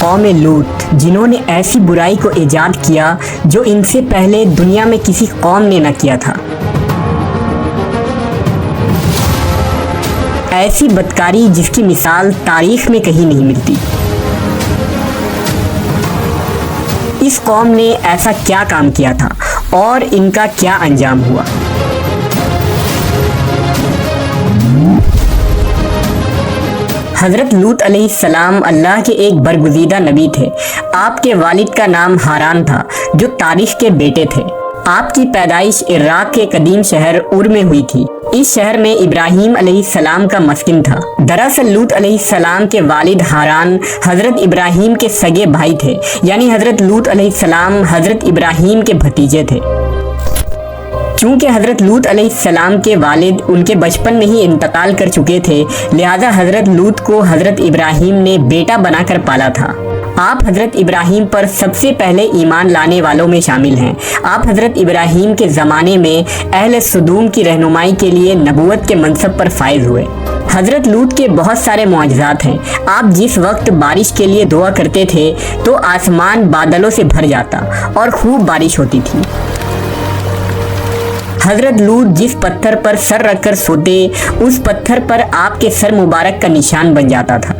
قوم لوط، جنہوں نے ایسی برائی کو ایجاد کیا جو ان سے پہلے دنیا میں کسی قوم نے نہ کیا تھا۔ ایسی بدکاری جس کی مثال تاریخ میں کہیں نہیں ملتی۔ اس قوم نے ایسا کیا کام کیا تھا اور ان کا کیا انجام ہوا؟ حضرت لوط علیہ السلام اللہ کے ایک برگزیدہ نبی تھے۔ آپ کے والد کا نام ہاران تھا جو تاریخ کے بیٹے تھے۔ آپ کی پیدائش عراق کے قدیم شہر ار میں ہوئی تھی۔ اس شہر میں ابراہیم علیہ السلام کا مسکن تھا۔ دراصل لوط علیہ السلام کے والد ہاران حضرت ابراہیم کے سگے بھائی تھے، یعنی حضرت لوط علیہ السلام حضرت ابراہیم کے بھتیجے تھے۔ چونکہ حضرت لوط علیہ السلام کے والد ان کے بچپن میں ہی انتقال کر چکے تھے، لہذا حضرت لوط کو حضرت ابراہیم نے بیٹا بنا کر پالا تھا۔ آپ حضرت ابراہیم پر سب سے پہلے ایمان لانے والوں میں شامل ہیں۔ آپ حضرت ابراہیم کے زمانے میں اہل سدوم کی رہنمائی کے لیے نبوت کے منصب پر فائز ہوئے۔ حضرت لوط کے بہت سارے معجزات ہیں۔ آپ جس وقت بارش کے لیے دعا کرتے تھے تو آسمان بادلوں سے بھر جاتا اور خوب بارش ہوتی تھی۔ حضرت لوط جس پتھر پر سر رکھ کر سوتے، اس پتھر پر آپ کے سر مبارک کا نشان بن جاتا تھا۔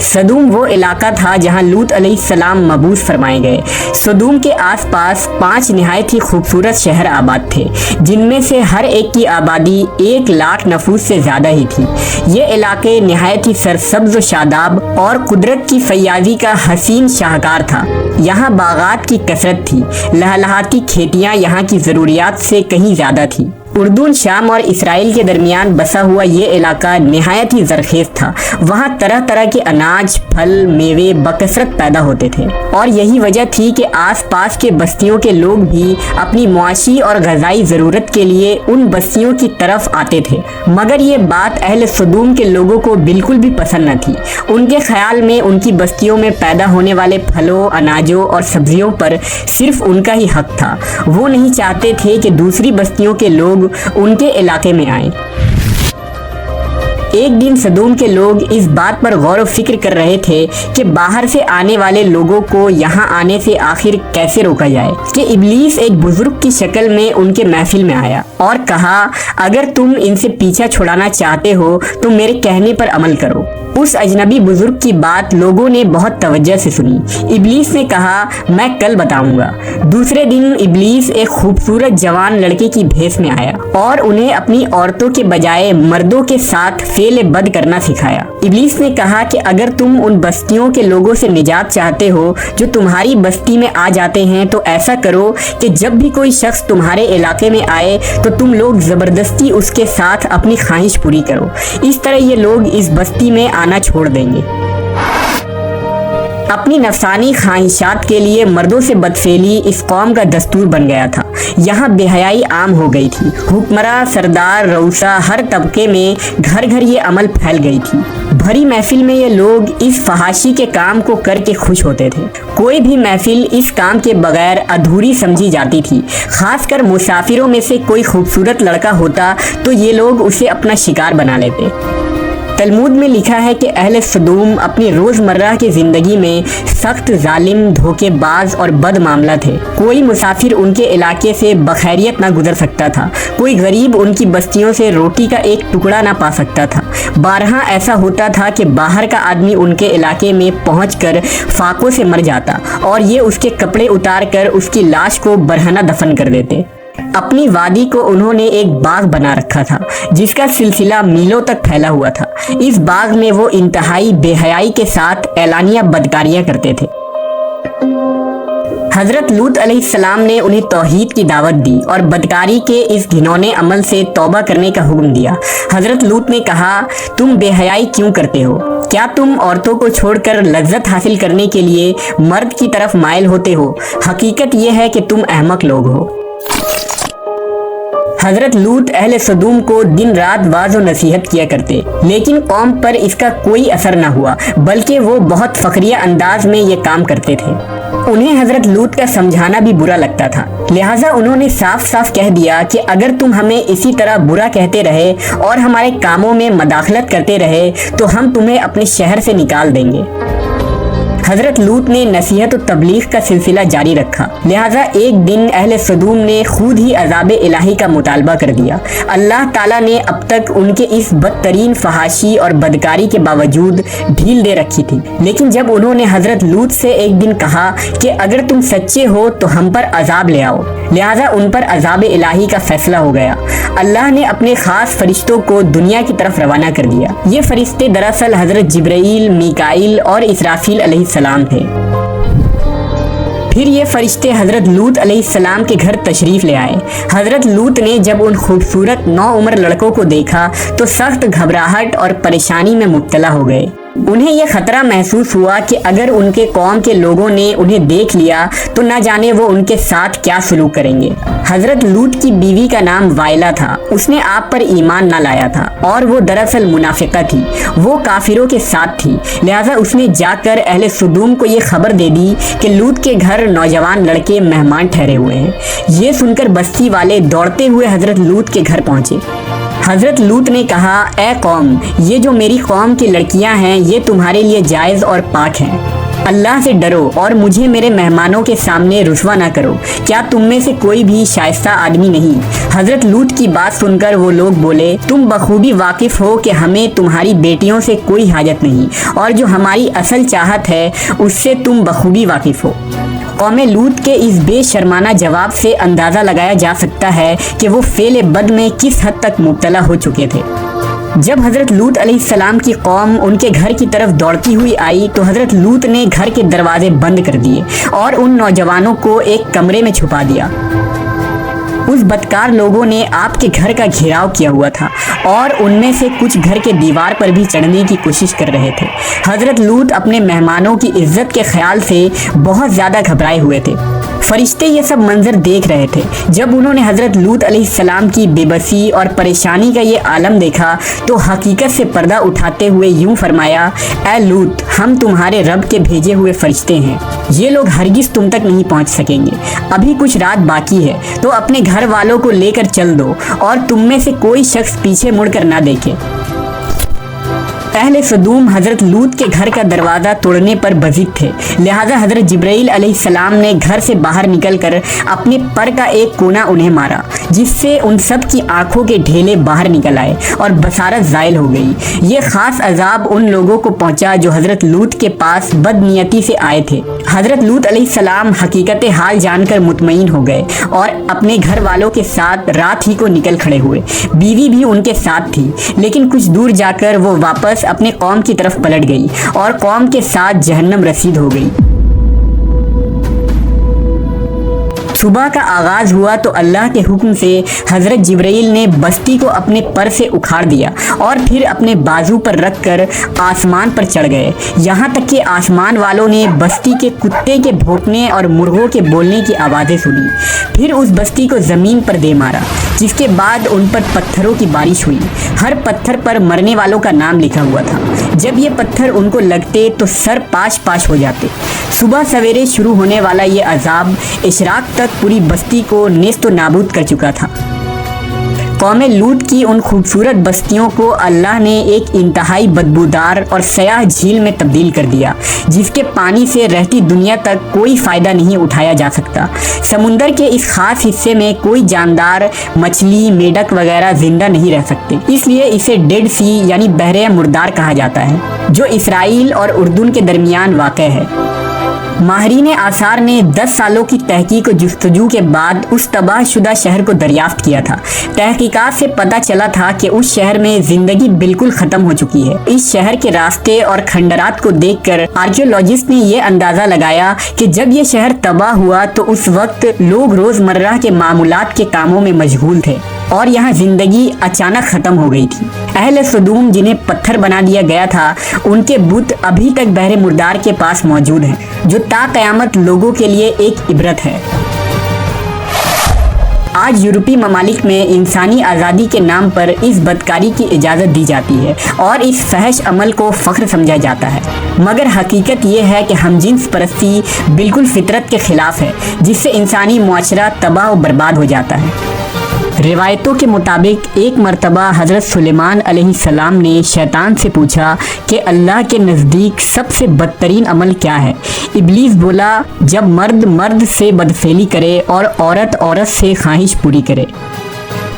سدوم وہ علاقہ تھا جہاں لوط علیہ السلام مبعوث فرمائے گئے۔ سدوم کے آس پاس 5 نہایت ہی خوبصورت شہر آباد تھے، جن میں سے ہر ایک کی آبادی 1,00,000 نفوس سے زیادہ ہی تھی۔ یہ علاقے نہایت ہی سرسبز و شاداب اور قدرت کی فیاضی کا حسین شاہکار تھا۔ یہاں باغات کی کثرت تھی، لہلہاتی کھیتیاں یہاں کی ضروریات سے کہیں زیادہ تھی۔ اردن، شام اور اسرائیل کے درمیان بسا ہوا یہ علاقہ نہایت ہی زرخیز تھا۔ وہاں طرح طرح کے اناج، پھل، میوے بکثرت پیدا ہوتے تھے، اور یہی وجہ تھی کہ آس پاس کے بستیوں کے لوگ بھی اپنی معاشی اور غذائی ضرورت کے لیے ان بستیوں کی طرف آتے تھے۔ مگر یہ بات اہل سدوم کے لوگوں کو بالکل بھی پسند نہ تھی۔ ان کے خیال میں ان کی بستیوں میں پیدا ہونے والے پھلوں، اناجوں اور سبزیوں پر صرف ان کا ہی حق تھا۔ وہ نہیں چاہتے تھے کہ دوسری بستیوں کے لوگ ان کے علاقے میں آئیں۔ ایک دن سدوم کے لوگ اس بات پر غور و فکر کر رہے تھے کہ باہر سے آنے والے لوگوں کو یہاں آنے سے آخر کیسے روکا جائے، کہ ابلیس ایک بزرگ کی شکل میں ان کے محفل میں آیا اور کہا، اگر تم ان سے پیچھا چھڑانا چاہتے ہو تو میرے کہنے پر عمل کرو۔ اس اجنبی بزرگ کی بات لوگوں نے بہت توجہ سے سنی۔ ابلیس نے کہا، میں کل بتاؤں گا۔ دوسرے دن ابلیس ایک خوبصورت جوان لڑکے کی بھیس میں آیا اور انہیں اپنی عورتوں کے بجائے مردوں کے ساتھ فعل بد کرنا سکھایا۔ ابلیس نے کہا کہ اگر تم ان بستیوں کے لوگوں سے نجات چاہتے ہو جو تمہاری بستی میں آ جاتے ہیں تو ایسا کرو کہ جب بھی کوئی شخص تمہارے علاقے میں آئے تو تم لوگ زبردستی اس کے ساتھ اپنی خواہش پوری کرو۔ اس طرح یہ لوگ اس بستی میں آنا چھوڑ دیں گے۔ اپنی نفسانی خواہشات کے لیے مردوں سے بدفعلی اس قوم کا دستور بن گیا تھا۔ یہاں بے حیائی عام ہو گئی تھی۔ حکمراں، سردار، رؤسا، ہر طبقے میں گھر گھر یہ عمل پھیل گئی تھی۔ بھری محفل میں یہ لوگ اس فحاشی کے کام کو کر کے خوش ہوتے تھے۔ کوئی بھی محفل اس کام کے بغیر ادھوری سمجھی جاتی تھی۔ خاص کر مسافروں میں سے کوئی خوبصورت لڑکا ہوتا تو یہ لوگ اسے اپنا شکار بنا لیتے۔ تلمود میں لکھا ہے کہ اہل سدوم اپنی روزمرہ کی زندگی میں سخت ظالم، دھوکے باز اور بد معاملہ تھے۔ کوئی مسافر ان کے علاقے سے بخیریت نہ گزر سکتا تھا۔ کوئی غریب ان کی بستیوں سے روٹی کا ایک ٹکڑا نہ پا سکتا تھا۔ بارہا ایسا ہوتا تھا کہ باہر کا آدمی ان کے علاقے میں پہنچ کر فاقوں سے مر جاتا اور یہ اس کے کپڑے اتار کر اس کی لاش کو برہنہ دفن کر دیتے۔ اپنی وادی کو انہوں نے ایک باغ بنا رکھا تھا جس کا سلسلہ میلوں تک پھیلا ہوا تھا۔ اس باغ میں وہ انتہائی بے حیائی کے ساتھ اعلانیہ بدکاریاں کرتے تھے۔ حضرت لوط علیہ السلام نے انہیں توحید کی دعوت دی اور بدکاری کے اس گھنونے عمل سے توبہ کرنے کا حکم دیا۔ حضرت لوط نے کہا، تم بے حیائی کیوں کرتے ہو؟ کیا تم عورتوں کو چھوڑ کر لذت حاصل کرنے کے لیے مرد کی طرف مائل ہوتے ہو؟ حقیقت یہ ہے کہ تم احمق لوگ ہو۔ حضرت لوط اہل سدوم کو دن رات واعظ و نصیحت کیا کرتے، لیکن قوم پر اس کا کوئی اثر نہ ہوا، بلکہ وہ بہت فخریہ انداز میں یہ کام کرتے تھے۔ انہیں حضرت لوط کا سمجھانا بھی برا لگتا تھا، لہٰذا انہوں نے صاف صاف کہہ دیا کہ اگر تم ہمیں اسی طرح برا کہتے رہے اور ہمارے کاموں میں مداخلت کرتے رہے تو ہم تمہیں اپنے شہر سے نکال دیں گے۔ حضرت لوط نے نصیحت و تبلیغ کا سلسلہ جاری رکھا، لہٰذا ایک دن اہل سدوم نے خود ہی عذاب الہی کا مطالبہ کر دیا۔ اللہ تعالیٰ نے اب تک ان کے اس بدترین فحاشی اور بدکاری کے باوجود ڈھیل دے رکھی تھی، لیکن جب انہوں نے حضرت لوط سے ایک دن کہا کہ اگر تم سچے ہو تو ہم پر عذاب لے آؤ، لہٰذا ان پر عذاب الہی کا فیصلہ ہو گیا۔ اللہ نے اپنے خاص فرشتوں کو دنیا کی طرف روانہ کر دیا۔ یہ فرشتے دراصل حضرت جبرائیل، میکائیل اور اسرافیل علیہ السلام تھے۔ پھر یہ فرشتے حضرت لوط علیہ السلام کے گھر تشریف لے آئے۔ حضرت لوط نے جب ان خوبصورت نوعمر لڑکوں کو دیکھا تو سخت گھبراہٹ اور پریشانی میں مبتلا ہو گئے۔ انہیں یہ خطرہ محسوس ہوا کہ اگر ان کے قوم کے لوگوں نے انہیں دیکھ لیا تو نہ جانے وہ ان کے ساتھ کیا سلوک کریں گے۔ حضرت لوط کی بیوی کا نام وائلہ تھا، اس نے آپ پر ایمان نہ لایا تھا اور وہ دراصل منافقہ تھی، وہ کافروں کے ساتھ تھی، لہٰذا اس نے جا کر اہل سدوم کو یہ خبر دے دی کہ لوط کے گھر نوجوان لڑکے مہمان ٹھہرے ہوئے ہیں۔ یہ سن کر بستی والے دوڑتے ہوئے حضرت لوط کے گھر پہنچے۔ حضرت لوط نے کہا، اے قوم، یہ جو میری قوم کی لڑکیاں ہیں یہ تمہارے لیے جائز اور پاک ہیں، اللہ سے ڈرو اور مجھے میرے مہمانوں کے سامنے رسوا نہ کرو۔ کیا تم میں سے کوئی بھی شائستہ آدمی نہیں؟ حضرت لوط کی بات سن کر وہ لوگ بولے، تم بخوبی واقف ہو کہ ہمیں تمہاری بیٹیوں سے کوئی حاجت نہیں، اور جو ہماری اصل چاہت ہے اس سے تم بخوبی واقف ہو۔ قوم لوط کے اس بے شرمانہ جواب سے اندازہ لگایا جا سکتا ہے کہ وہ فعل بد میں کس حد تک مبتلا ہو چکے تھے۔ جب حضرت لوط علیہ السلام کی قوم ان کے گھر کی طرف دوڑتی ہوئی آئی تو حضرت لوط نے گھر کے دروازے بند کر دیے اور ان نوجوانوں کو ایک کمرے میں چھپا دیا۔ اس بدکار لوگوں نے آپ کے گھر کا گھیراؤ کیا ہوا تھا اور ان میں سے کچھ گھر کے دیوار پر بھی چڑھنے کی کوشش کر رہے تھے۔ حضرت لوط اپنے مہمانوں کی عزت کے خیال سے بہت زیادہ گھبرائے ہوئے تھے۔ فرشتے یہ سب منظر دیکھ رہے تھے۔ جب انہوں نے حضرت لوط علیہ السلام کی بے بسی اور پریشانی کا یہ عالم دیکھا تو حقیقت سے پردہ اٹھاتے ہوئے یوں فرمایا، اے لوط، ہم تمہارے رب کے بھیجے ہوئے فرشتے ہیں، یہ لوگ ہرگز تم تک نہیں پہنچ سکیں گے، ابھی کچھ رات باقی ہے، تو اپنے گھر والوں کو لے کر چل دو اور تم میں سے کوئی شخص پیچھے مڑ کر نہ دیکھے۔ اہل سدوم حضرت لوط کے گھر کا دروازہ توڑنے پر بضد تھے، لہٰذا حضرت جبرائیل علیہ السلام نے گھر سے باہر نکل کر اپنے پر کا ایک کونا انہیں مارا، جس سے ان سب کی آنکھوں کے ڈھیلے باہر نکل آئے اور بصارت زائل ہو گئی۔ یہ خاص عذاب ان لوگوں کو پہنچا جو حضرت لوط کے پاس بد نیتی سے آئے تھے۔ حضرت لوط علیہ السلام حقیقت حال جان کر مطمئن ہو گئے اور اپنے گھر والوں کے ساتھ رات ہی کو نکل کھڑے ہوئے۔ بیوی بھی ان کے ساتھ تھی، لیکن کچھ دور جا کر وہ واپس اپنے قوم کی طرف پلٹ گئی اور قوم کے ساتھ جہنم رسید ہو گئی۔ صبح کا آغاز ہوا تو اللہ کے حکم سے حضرت جبرائیل نے بستی کو اپنے پر سے اکھاڑ دیا اور پھر اپنے بازو پر رکھ کر آسمان پر چڑھ گئے، یہاں تک کہ آسمان والوں نے بستی کے کتے کے بھونکنے اور مرغوں کے بولنے کی آوازیں سنی۔ پھر اس بستی کو زمین پر دے مارا، جس کے بعد ان پر پتھروں کی بارش ہوئی۔ ہر پتھر پر مرنے والوں کا نام لکھا ہوا تھا۔ جب یہ پتھر ان کو لگتے تو سر پاش پاش ہو جاتے۔ صبح سویرے شروع ہونے والا یہ عذاب اشراق تک پوری بستی کو نیست و نابود کر چکا تھا۔ قوم لوط کی ان خوبصورت بستیوں کو اللہ نے ایک انتہائی بدبودار اور سیاہ جھیل میں تبدیل کر دیا، جس کے پانی سے رہتی دنیا تک کوئی فائدہ نہیں اٹھایا جا سکتا۔ سمندر کے اس خاص حصے میں کوئی جاندار، مچھلی، میڈک وغیرہ زندہ نہیں رہ سکتے، اس لیے اسے ڈیڈ سی یعنی بحر مردار کہا جاتا ہے، جو اسرائیل اور اردن کے درمیان واقع ہے۔ ماہرین آثار نے 10 سالوں کی تحقیق و جستجو کے بعد اس تباہ شدہ شہر کو دریافت کیا تھا۔ تحقیقات سے پتہ چلا تھا کہ اس شہر میں زندگی بالکل ختم ہو چکی ہے۔ اس شہر کے راستے اور کھنڈرات کو دیکھ کر آرکیولوجسٹ نے یہ اندازہ لگایا کہ جب یہ شہر تباہ ہوا تو اس وقت لوگ روزمرہ کے معمولات کے کاموں میں مشغول تھے اور یہاں زندگی اچانک ختم ہو گئی تھی۔ اہل سدوم جنہیں پتھر بنا دیا گیا تھا، ان کے بت ابھی تک بحر مردار کے پاس موجود ہیں، جو تا قیامت لوگوں کے لیے ایک عبرت ہے۔ آج یورپی ممالک میں انسانی آزادی کے نام پر اس بدکاری کی اجازت دی جاتی ہے اور اس فحش عمل کو فخر سمجھا جاتا ہے، مگر حقیقت یہ ہے کہ ہم جنس پرستی بالکل فطرت کے خلاف ہے، جس سے انسانی معاشرہ تباہ و برباد ہو جاتا ہے۔ روایتوں کے مطابق ایک مرتبہ حضرت سلیمان علیہ السلام نے شیطان سے پوچھا کہ اللہ کے نزدیک سب سے بدترین عمل کیا ہے؟ ابلیس بولا، جب مرد مرد سے بدفعلی کرے اور عورت عورت سے خواہش پوری کرے۔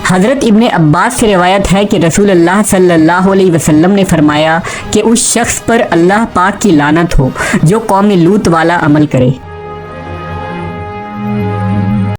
حضرت ابن عباس سے روایت ہے کہ رسول اللہ صلی اللہ علیہ وسلم نے فرمایا کہ اس شخص پر اللہ پاک کی لعنت ہو جو قوم لوط والا عمل کرے۔